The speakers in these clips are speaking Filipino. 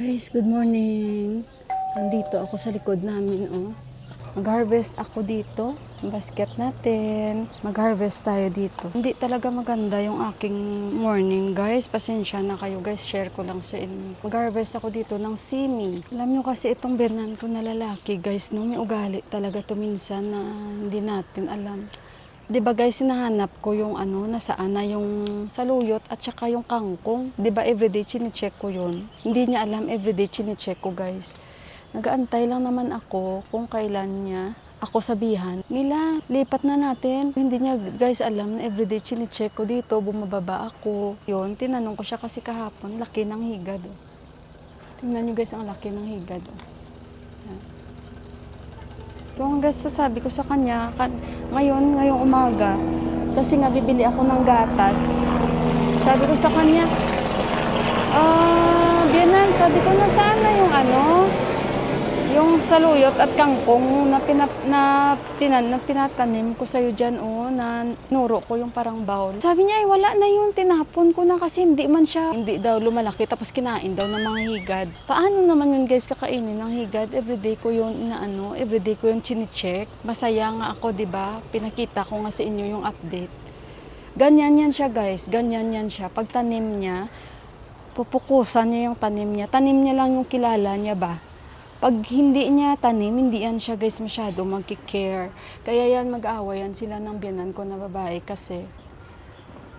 Guys, good morning. Nandito ako sa likod namin, oh. Mag-harvest ako dito. Ang basket natin. Mag-harvest tayo dito. Hindi talaga maganda yung aking morning, guys. Pasensya na kayo, guys. Share ko lang sa inyo. Mag-harvest ako dito ng simi. Alam nyo kasi itong biyanan ko na lalaki, guys, no? May ugali talaga to minsan na hindi natin alam. 'Di ba guys, hinahanap ko yung nasaan na yung saluyot at saka yung kangkong. 'Di ba everyday chine-check ko yun. Hindi niya alam, everyday chine-check ko, guys. Nagaantay lang naman ako kung kailan niya ako sabihan. Mila, lipat na natin. Hindi niya guys alam na everyday chine-check ko dito, bumababa ako. Yun, tinanong ko siya kasi kahapon, laki ng higad. Oh. Tingnan niyo guys, ang laki ng higad. Oh. So hanggang sasabi ko sa kanya, ngayong umaga, kasi nga bibili ako ng gatas. Sabi ko sa kanya, Bianan, sabi ko, nasaan na yung saluyot at kangkong na pinatanim ko sa'yo dyan, na nuro ko yung parang bowl. Sabi niya, ay wala na yun, tinapon ko na kasi hindi daw lumalaki, tapos kinain daw ng mga higad. Paano naman yun guys, kakainin ng higad? Everyday ko yun everyday ko yung chine-check. Masaya nga ako, diba? Pinakita ko nga sa inyo yung update. Ganyan yan siya guys, ganyan yan siya. Pag tanim niya, pupukusan niya yung tanim niya. Tanim niya lang yung kilala niya ba? Pag hindi niya tanim, hindi yan siya guys masyado magki-care. Kaya yan mag-aawayan sila ng biyanan ko na babae kasi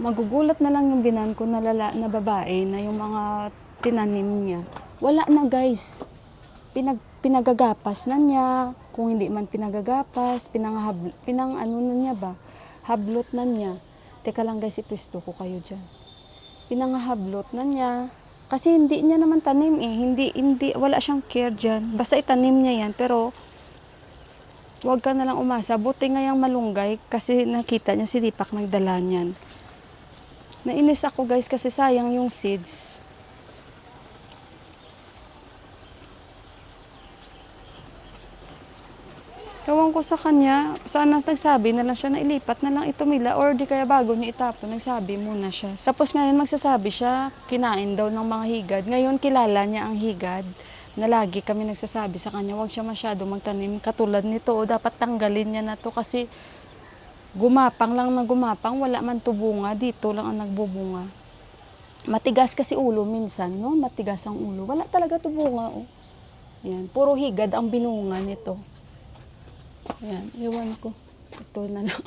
magugulat na lang yung biyanan ko na babae na yung mga tinanim niya. Wala na guys. Pinagagapas na niya. Kung hindi man pinagagapas, na niya ba? Hablot na niya. Teka lang guys, ipwesto ko kayo dyan. Pinangahablot na niya. Kasi hindi niya naman tanim wala siyang care dyan. Basta itanim niya yan, pero huwag ka na lang umasa. Buti nga yung malunggay kasi nakita niya si Dipak nagdala niyan. Nainis ako guys kasi sayang yung seeds. Ewan ko sa kanya, sana nagsabi na lang siya na ilipat na lang ito Mila or di kaya bago niya itapon, nagsabi muna siya. Tapos ngayon magsasabi siya, kinain daw ng mga higad. Ngayon kilala niya ang higad na lagi kami nagsasabi sa kanya, huwag siya masyado magtanim katulad nito o dapat tanggalin niya na to kasi gumapang lang na gumapang, wala man to bunga, dito lang ang nagbubunga. Matigas kasi ulo minsan, no? Matigas ang ulo. Wala talaga to bunga, oh. Yan, puro higad ang binunga nito. Ayan, ewan ko. Ito na lang.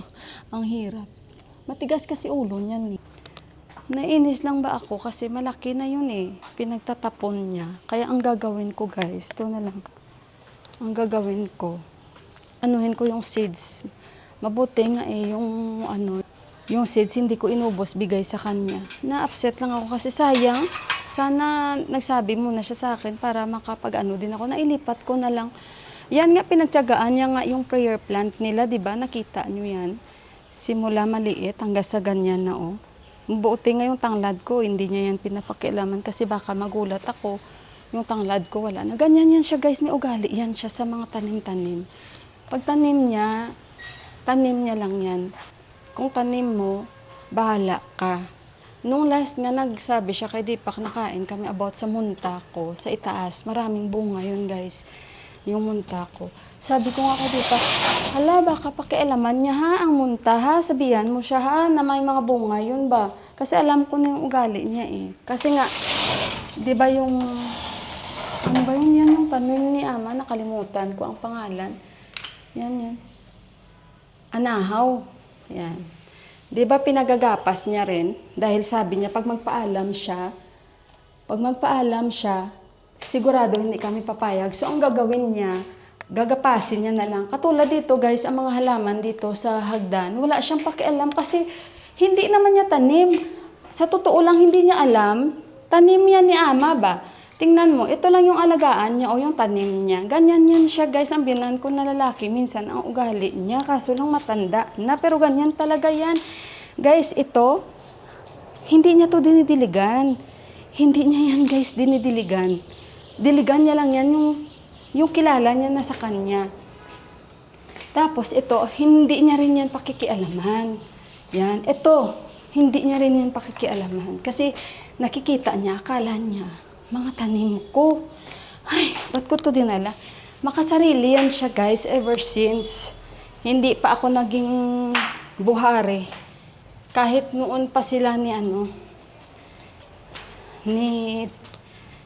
Ang hirap. Matigas kasi ulo niyan eh. Nainis lang ba ako kasi malaki na yun eh. Pinagtatapon niya. Kaya ang gagawin ko guys, ito na lang. Ang gagawin ko, anuhin ko yung seeds. Mabuti nga eh yung seeds hindi ko inubos bigay sa kanya. Na-upset lang ako kasi sayang. Sana nagsabi muna siya sa akin para makapag-ano din ako. Nailipat ko na lang. Yan nga, pinagtyagaan niya nga yung prayer plant nila, di ba? Nakita nyo yan. Simula maliit hanggang sa ganyan na, oh. Buti nga yung tanglad ko, hindi niya yan pinapakialaman kasi baka magulat ako. Yung tanglad ko, wala na. Ganyan yan siya, guys. May ugali yan siya sa mga tanim-tanim. Pag tanim niya lang yan. Kung tanim mo, bahala ka. Nung last nga, nagsabi siya kay Dipak, nakain kami about sa munta ko, sa itaas. Maraming bunga yun, guys. Yung munta ko. Sabi ko nga kay Dipak, hala, baka pakialaman niya ha, ang munta ha, sabihan mo siya ha, na may mga bunga, yun ba? Kasi alam ko na yung ugali niya eh. Kasi nga, di ba yung, ano ba yun, yan yung tanim ni Ama, nakalimutan ko ang pangalan. Yan. Anahaw. Yan. Di ba pinagagapas niya rin, dahil sabi niya, pag magpaalam siya, sigurado hindi kami papayag. So, ang gagawin niya, gagapasin niya na lang. Katulad dito, guys, ang mga halaman dito sa hagdan, wala siyang pakialam kasi hindi naman niya tanim. Sa totoo lang, hindi niya alam. Tanim yan ni Ama ba? Tingnan mo, ito lang yung alagaan niya o yung tanim niya. Ganyan yan siya, guys. Ang binan ko na lalaki, minsan ang ugali niya. Kaso lang matanda na, pero ganyan talaga yan. Guys, ito, hindi niya to dinidiligan. Hindi niya yan, guys, dinidiligan. Diligan niya lang yan yung kilala niya na sa kanya. Tapos ito, hindi niya rin yan pakikialaman. Yan, ito, hindi niya rin yan pakikialaman. Kasi nakikita niya, akala niya, mga tanim ko. Ay, ba't ko to dinala? Makasarili yan siya guys ever since. Hindi pa ako naging buhari. Kahit noon pa sila ni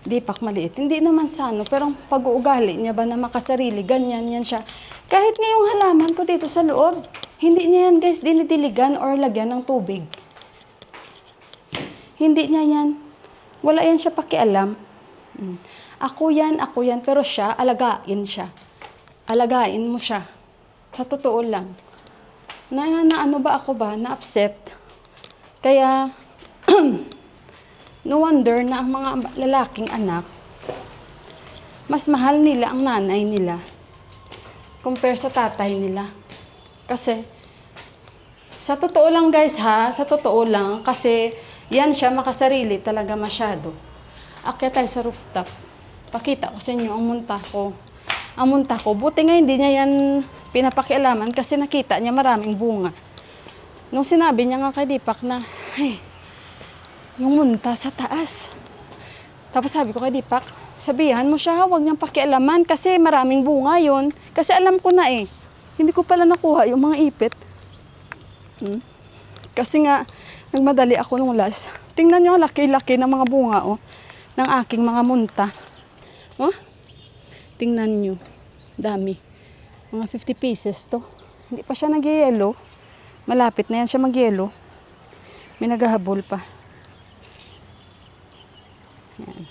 Dipak maliit. Hindi naman sa pero ang pag-uugali niya ba na makasarili, ganyan yan siya. Kahit ngayong halaman ko dito sa loob, hindi niya yan guys dinidiligan or lagyan ng tubig. Hindi niya yan. Wala yan siya pakialam. Ako yan, pero siya, alagain siya. Alagain mo siya. Sa totoo lang. Na ano ba ako ba, na-upset. Kaya, no wonder na ang mga lalaking anak, mas mahal nila ang nanay nila compare sa tatay nila. Kasi, sa totoo lang guys ha, sa totoo lang, kasi yan siya makasarili talaga masyado. Akyat tayo sa rooftop. Pakita ko sa inyo ang munta ko. Ang munta ko, buti nga hindi niya yan pinapakialaman kasi nakita niya maraming bunga. Nung sinabi niya nga kay Dipak na, ay, yung munta sa taas. Tapos sabi ko kay Dipak, sabihan mo siya, huwag niyang pakialaman kasi maraming bunga yon. Kasi alam ko na hindi ko pala nakuha yung mga ipit. Kasi nga, nagmadali ako nung last. Tingnan niyo ang laki-laki ng mga bunga ng aking mga munta. Tingnan niyo, dami. Mga 50 pieces to. Hindi pa siya nag-yellow. Malapit na yan siya mag-yellow. May naghahabol pa. Yan.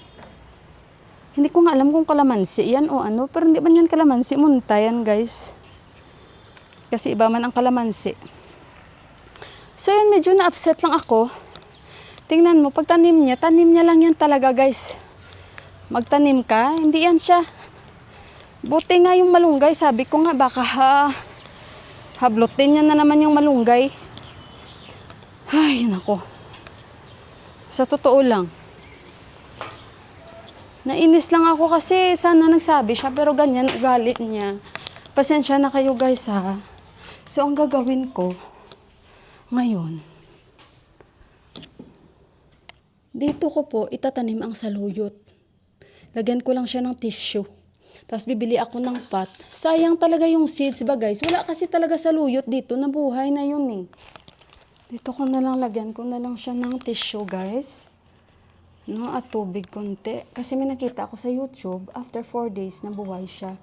Hindi ko nga alam kung kalamansi yan o ano. Pero hindi man yan kalamansi. Munta yan guys. Kasi iba man ang kalamansi. So yun, medyo na-upset lang ako. Tingnan mo, pag tanim niya lang yan talaga guys. Magtanim ka, hindi yan siya. Buti nga yung malunggay, sabi ko nga baka hablutin niya na naman yung malunggay. Ay, nako. Sa totoo lang. Nainis lang ako kasi sana nagsabi siya pero ganyan ugali niya. Pasensya na kayo guys ha. So ang gagawin ko ngayon, dito ko po itatanim ang saluyot. Lagyan ko lang siya ng tissue. Tapos bibili ako ng pot. Sayang talaga yung seeds ba guys? Wala kasi talaga saluyot dito. Nabuhay na yun Dito ko na lang lagyan ko na lang siya ng tissue guys. At tubig konti. Kasi may nakita ako sa YouTube, after 4 days nabuhay siya.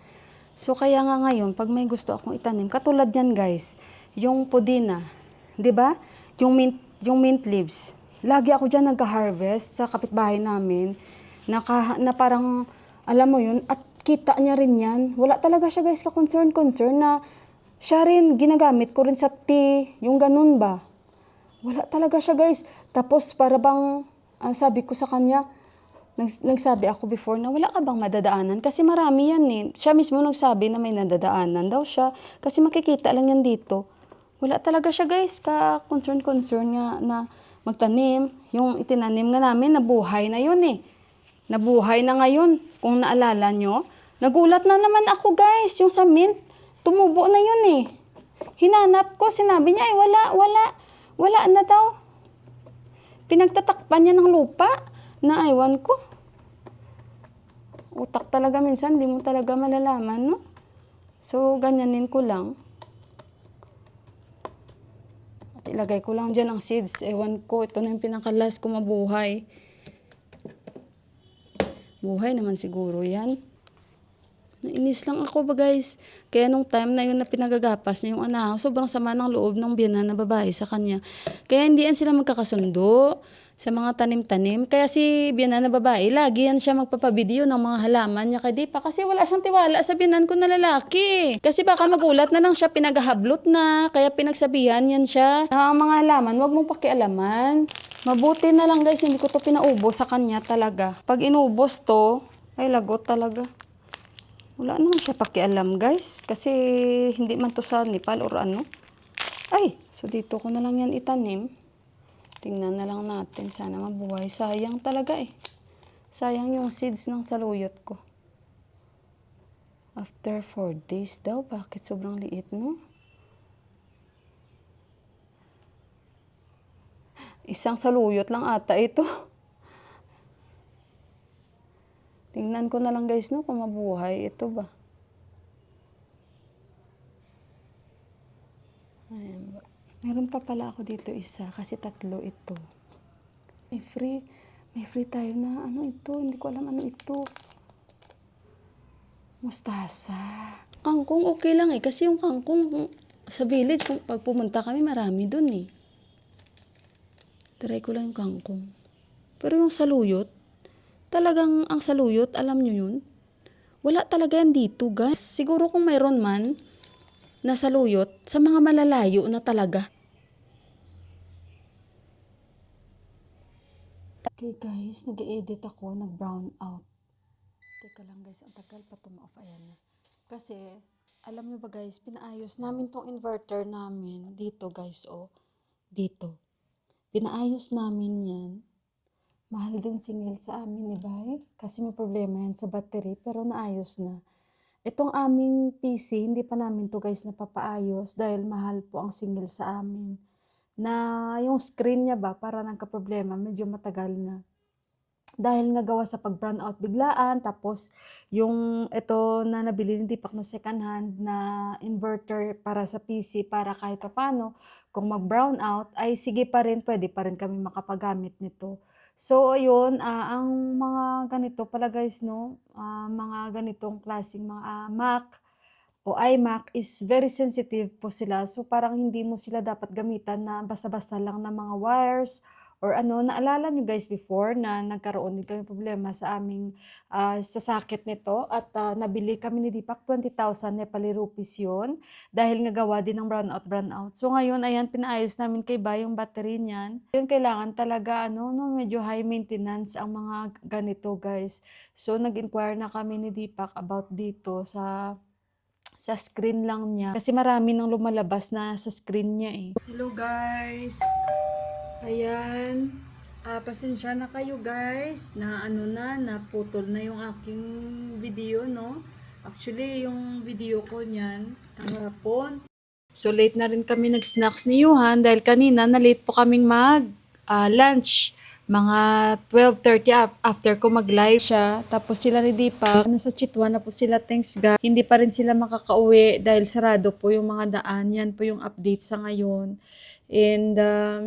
So kaya nga ngayon, pag may gusto akong itanim, katulad yan guys, yung pudina, 'di ba? Yung mint leaves. Lagi ako diyan nagka-harvest sa kapitbahay namin. Na parang alam mo 'yun at kita niya rin 'yan. Wala talaga siya guys ka-concern na siya rin ginagamit ko rin sa tea, yung ganun ba? Wala talaga siya guys. Tapos para bang sabi ko sa kanya, nagsabi ako before na wala ka bang madadaanan? Kasi marami yan Siya mismo nagsabi na may nadadaanan daw siya. Kasi makikita lang yan dito. Wala talaga siya guys, ka-concern nga na magtanim. Yung itinanim nga namin, nabuhay na yun Nabuhay na ngayon. Kung naalala nyo, nagulat na naman ako guys, yung sa mint, tumubo na yun Hinanap ko, sinabi niya wala na daw. Pinagtatakpan niya ng lupa na aywan ko. Utak talaga minsan, di mo talaga malalaman, no? So, ganyanin ko lang. At ilagay ko lang dyan ang seeds. Ewan ko, ito na yung pinakalas ko mabuhay. Buhay naman siguro yan. Nainis lang ako ba guys. Kaya nung time na yun na pinagagapas niya yung anak, sobrang sama ng loob ng biyanan na babae sa kanya. Kaya hindi yan sila magkakasundo sa mga tanim-tanim. Kaya si biyanan na babae, lagi yan siya magpapabideo ng mga halaman niya kay Dipa. Kasi wala siyang tiwala sa biyanan ko na lalaki. Kasi baka magulat na lang siya, pinagahablot na. Kaya pinagsabihan yan siya. Ang mga halaman, wag mong pakialaman. Mabuti na lang guys, hindi ko to pinaubos sa kanya talaga. Pag inubos to, ay lagot talaga. Wala naman siya pakialam guys. Kasi hindi man to sa Nepal or ano. Ay, so dito ko na lang yan itanim. Tingnan na lang natin. Sana mabuhay. Sayang talaga Sayang yung seeds ng saluyot ko. After 4 days daw. Bakit sobrang liit no? Isang saluyot lang ata ito. Tingnan ko na lang guys, no, kung mabuhay. Ito ba? Ayan ba? Meron pa pala ako dito isa, kasi 3 ito. May free. May free tayo na, ano ito? Hindi ko alam ano ito. Mustasa. Kangkong okay lang eh. Kasi yung kangkong sa village, kung pag pumunta kami, marami dun eh. Try ko lang yung kangkong. Pero yung saluyot, talagang ang saluyot, alam nyo yun? Wala talaga yan dito guys. Siguro kung mayroon man na saluyot, sa mga malalayo na talaga. Okay guys, nag-edit ako, nag-brown out. Teka lang guys, ang tagal pa tumaoff. Ayan na. Kasi, alam nyo ba guys, pinaayos namin tong inverter namin. Dito guys, oh. Dito. Pinaayos namin yan. Mahal din singil sa amin ni Bay. Kasi may problema yan sa battery, pero naayos na. Itong aming PC, hindi pa namin to guys napapaayos dahil mahal po ang singil sa amin. Na yung screen niya ba, para nagka-problema, medyo matagal na. Dahil nagawa sa pag-brown out biglaan, tapos yung ito na nabili ni Deepak na second hand na inverter para sa PC, para kahit paano, kung mag-brown out, ay sige pa rin, pwede pa rin kami makapagamit nito. So, ayun, ang mga ganito pala guys, no, mga ganitong klaseng mga Mac o iMac is very sensitive po sila. So, parang hindi mo sila dapat gamitan na basta-basta lang na mga wires or ano. Naalala nyo guys before na nagkaroon din kami problema sa aming sa sakit nito at nabili kami ni Deepak 20,000 Nepali rupees yun dahil nagawa din ng brownout. So, ngayon, ayan, pinaayos namin kay Bay yung battery niyan. Yun, kailangan talaga, ano, no, medyo high maintenance ang mga ganito guys. So, nag-inquire na kami ni Deepak about dito sa screen lang niya. Kasi marami nang lumalabas na sa screen niya eh. Hello guys! Ayan. Pasensya na kayo guys na ano na, naputol na yung aking video, no? Actually, yung video ko niyan, kahapon. So, late na rin kami nag-snacks ni Johan dahil kanina na-late po kaming lunch. Mga 12:30 after ko mag-live siya. Tapos sila ni Deepak, nasa Chitwan na po sila, thanks God. Hindi pa rin sila makakauwi dahil sarado po yung mga daan. Yan po yung update sa ngayon. And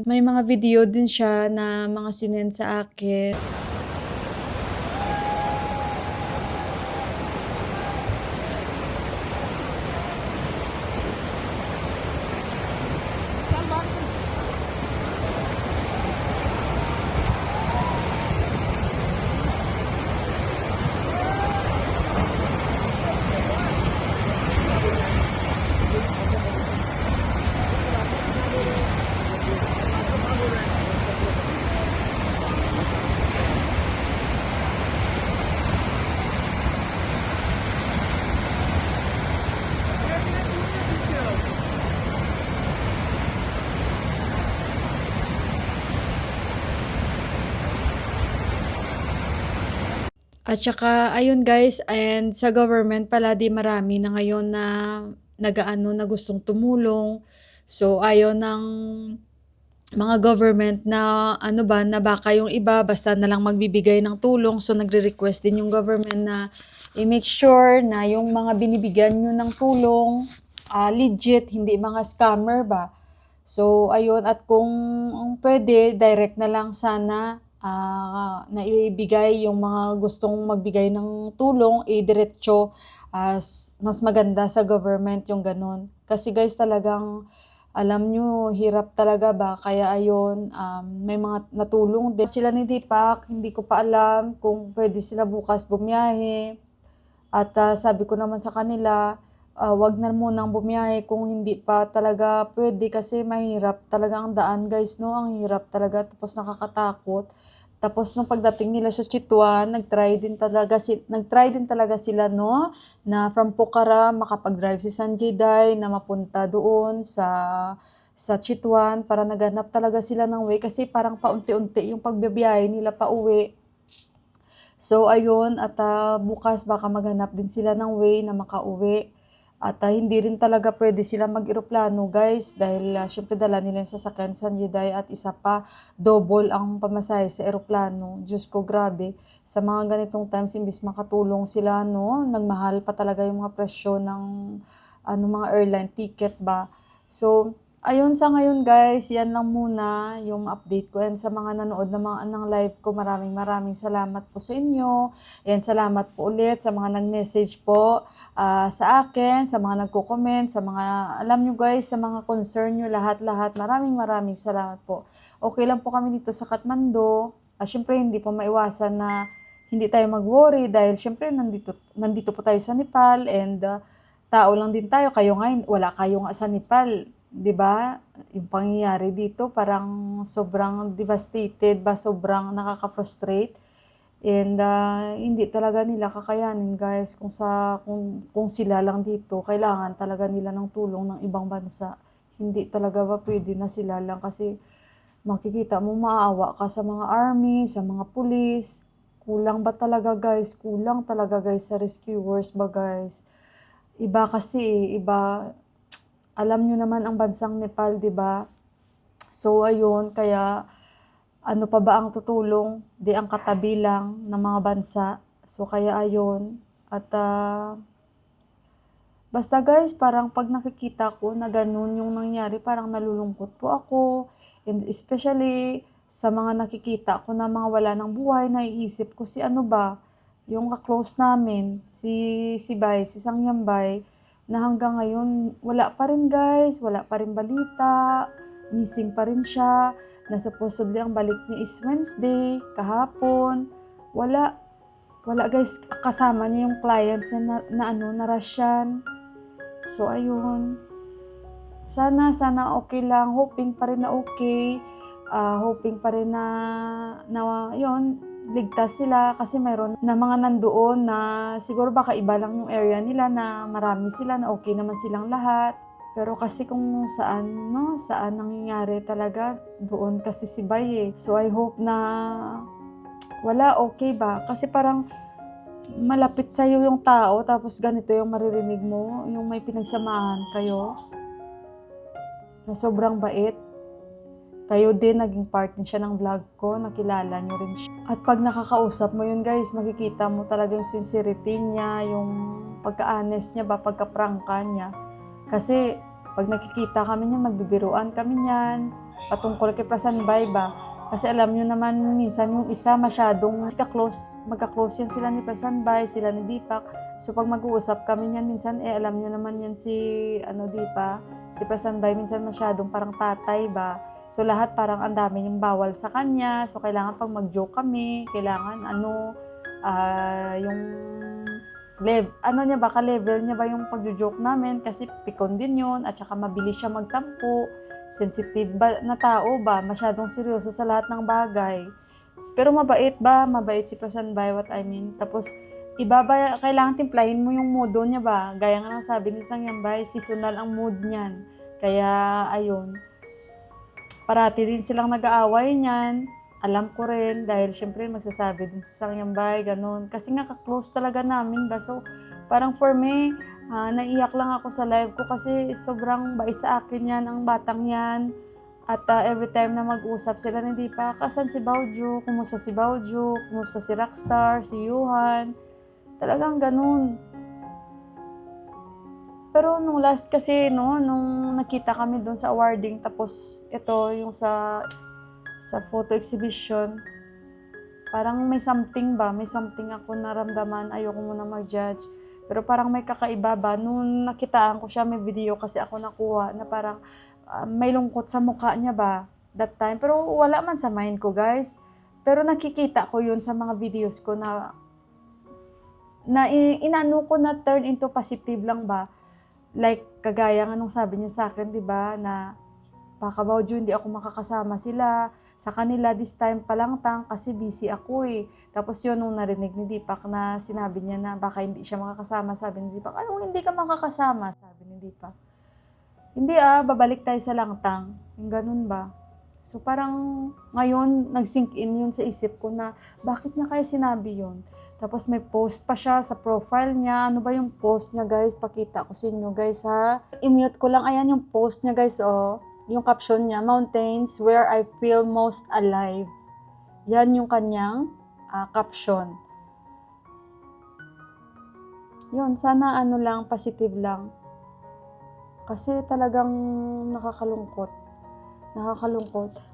may mga video din siya na mga sinend sa akin. At saka, ayun guys, and sa government pala, di marami na ngayon na nagaano na gustong tumulong. So, ayaw ng mga government na ano ba, na baka yung iba basta na lang magbibigay ng tulong. So, nagre-request din yung government na i-make sure na yung mga binibigyan nyo ng tulong, legit, hindi mga scammer ba. So, ayun, at kung pwede, direct na lang sana na ibigay yung mga gustong magbigay ng tulong, diretso, mas maganda sa government yung ganun. Kasi guys, talagang alam nyo, hirap talaga ba? Kaya ayun, may mga natulong din. Sila ni Deepak, hindi ko pa alam kung pwede sila bukas bumiyahe. At sabi ko naman sa kanila, wag na munang bumiyahe kung hindi pa talaga pwede kasi mahirap talaga ang daan guys, no? Ang hirap talaga, tapos nakakatakot. Tapos nung pagdating nila sa Chitwan, nagtry din talaga sila, no, na from Pokhara makapag-drive si Sanjay Day na mapunta doon sa Chitwan para naghanap talaga sila ng way kasi parang paunti-unti yung pagbibiyahe nila pauwi. So ayun, at bukas baka maghanap din sila ng way na makauwi. At hindi rin talaga pwede sila mag-eroplano guys dahil syempre dala nila yung sasakyan sa Juday at isa pa double ang pamasahe sa eroplano. Diyos ko, grabe. Sa mga ganitong times, imbis makatulong sila, no, nagmahal pa talaga yung mga presyo ng mga airline ticket ba. So, ayun sa ngayon guys, yan lang muna yung update ko. And sa mga nanood ng live ko, maraming salamat po sa inyo. And salamat po ulit sa mga nag-message po sa akin, sa mga nagko-comment, sa mga, alam nyo guys, sa mga concern nyo, lahat-lahat. Maraming salamat po. Okay lang po kami dito sa Kathmandu. Syempre, hindi po maiwasan na hindi tayo mag-worry dahil syempre nandito po tayo sa Nepal and tao lang din tayo. Kayo nga, wala kayo nga sa Nepal. 'Di ba? Yung pangyayari dito parang sobrang devastated ba, sobrang nakaka-frustrate. And hindi talaga nila kakayanin guys kung sila lang dito, kailangan talaga nila ng tulong ng ibang bansa. Hindi talaga ba pwede na sila lang kasi makikita mo maawa ka sa mga army, sa mga pulis. Kulang ba talaga guys? Kulang talaga guys sa rescuers ba guys? Iba kasi iba alam nyo naman ang bansang Nepal, 'di ba? So ayun, kaya ano pa ba ang tutulong? Di ang katabi lang ng mga bansa. So kaya ayun. At basta guys, parang pag nakikita ko na ganun yung nangyari, parang nalulungkot po ako. And especially sa mga nakikita ko na mga wala ng buhay, naiisip ko si ano ba, yung ka-close namin, si Bay, si Sangyambay, na hanggang ngayon wala pa rin guys, wala pa rin balita, missing pa rin siya, na supposedly ang balik niya is Wednesday, kahapon, wala, wala guys, kasama niya yung clients niya na Russian. So ayun, sana okay lang, hoping pa rin na okay, hoping pa rin na yun, ligtas sila kasi mayroon na mga nandoon na siguro baka iba lang yung area nila na marami sila na okay naman silang lahat. Pero kasi kung saan, no, saan nangyayari talaga, doon kasi si Bay eh. So I hope na wala, okay ba? Kasi parang malapit sa'yo yung tao tapos ganito yung maririnig mo, yung may pinagsamahan kayo na sobrang bait. Kayo din, naging part din siya ng vlog ko, nakilala nyo rin siya. At pag nakakausap mo yun guys, makikita mo talaga yung sincerity niya, yung pagka-honest niya ba, pagka-prangka niya. Kasi pag nakikita kami niya, magbibiruan kami niyan, patungkol kay Prasanbay ba. Kasi alam nyo naman, minsan yung isa masyadong magka-close yan sila ni Prasanbay, sila ni Deepak. So pag mag-uusap kami niyan, minsan alam nyo naman yan si Deepak, si Prasanbay, minsan masyadong parang tatay ba. So lahat parang ang dami yung bawal sa kanya. So kailangan pag mag-joke kami, kailangan yung niya ba, ka-level niya ba yung pag-joke namin kasi pikon din yun at saka mabilis siya magtampo, sensitive ba na tao ba, masyadong seryoso sa lahat ng bagay. Pero mabait si Prasanbay, what I mean. Tapos iba ba, kailangan timplahin mo yung mood niya ba, gaya nga ng sabi ni Sangyambay, seasonal ang mood niyan. Kaya ayun, parati din silang nag-aaway niyan. Alam ko rin dahil syempre magsasabi din sa Sangyambay, ganun. Kasi nga ka-close talaga namin ba. So parang for me, naiyak lang ako sa live ko kasi sobrang bait sa akin yan, ang batang yan. At every time na mag-usap sila, hindi pa, kasan si Baoju, kumusta si Baoju, kumusta si Rockstar, si Yuhan. Talagang ganun. Pero nung last kasi, no, nung nakita kami doon sa awarding, tapos ito yung sa photo exhibition, parang may something ako naramdaman, ayoko muna mag-judge. Pero parang may kakaiba ba, nung nakitaan ko siya, may video kasi ako nakuha, na parang may lungkot sa mukha niya ba, that time. Pero wala man sa mind ko guys. Pero nakikita ko yun sa mga videos ko na inano ko na turn into positive lang ba. Like, kagaya nga nung sabi niya sa akin, di ba, na baka Baoju, hindi ako makakasama sa kanila this time pa lang kasi busy ako eh. Tapos yun, nung narinig ni Deepak na sinabi niya na baka hindi siya makakasama, sabi ni Deepak, anong hindi ka makakasama? Sabi ni Deepak. Hindi babalik tayo sa Langtang. Yung ganun ba? So parang ngayon nag-sink in yun sa isip ko na bakit niya kaya sinabi yun. Tapos may post pa siya sa profile niya. Ano ba yung post niya guys? Pakita ko sa inyo guys ha. I-mute ko lang. Ayan yung post niya guys oh. Yung caption niya, mountains where I feel most alive. Yan yung kanyang caption. Yun, sana ano lang, positive lang. Kasi talagang nakakalungkot.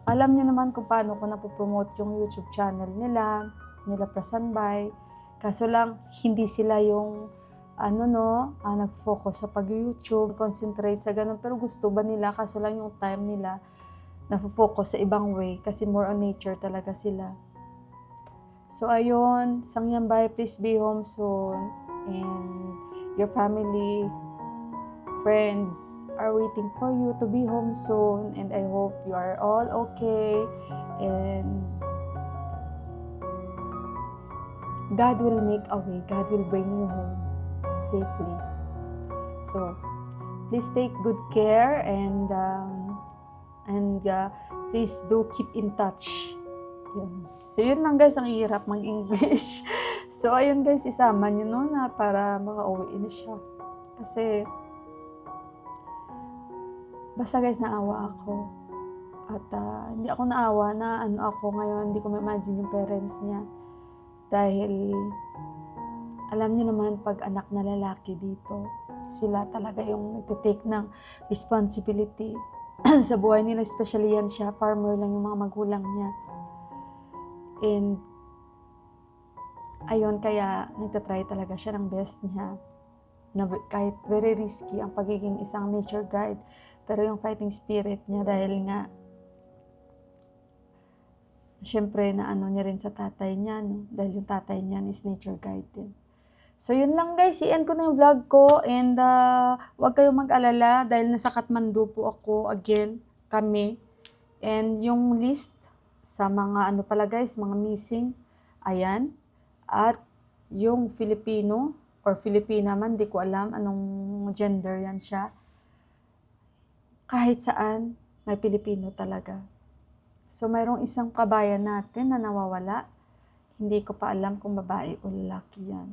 Alam niyo naman kung paano ko napopromote yung YouTube channel nila Prasanbay. Kaso lang, hindi sila yung nag-focus sa pag-YouTube, concentrate sa ganun. Pero gusto ba nila? Kaso lang yung time nila na-focus sa ibang way kasi more on nature talaga sila. So ayun, Sangyambay, please be home soon. And your family, friends are waiting for you to be home soon. And I hope you are all okay. And God will make a way. God will bring you home safely. So, please take good care and please do keep in touch. Yun. So, yun lang guys, ang hirap mag-English. So, ayun guys, isama nyo no na para makauwi na siya. Kasi, basta guys, naawa ako. At hindi ako naawa na ako ngayon, hindi ko ma-imagine yung parents niya. Dahil, alam niyo naman, pag anak na lalaki dito, sila talaga yung nagtitake ng responsibility sa buhay nila. Especially yan siya, farmer lang yung mga magulang niya. And, ayun, kaya nagtatry talaga siya ng best niya. Na kahit very risky ang pagiging isang nature guide. Pero yung fighting spirit niya dahil nga, syempre na niya rin sa tatay niya, no? Dahil yung tatay niya is nature guide din. So yun lang guys, i-end ko na yung vlog ko and huwag kayong mag-alala dahil nasa Kathmandu po ako again, kami. And yung list sa mga pala guys, mga missing, ayan. At yung Filipino or Filipina man, di ko alam anong gender yan siya. Kahit saan, may Pilipino talaga. So, mayroong isang kabayan natin na nawawala. Hindi ko pa alam kung babae o lalaki yan.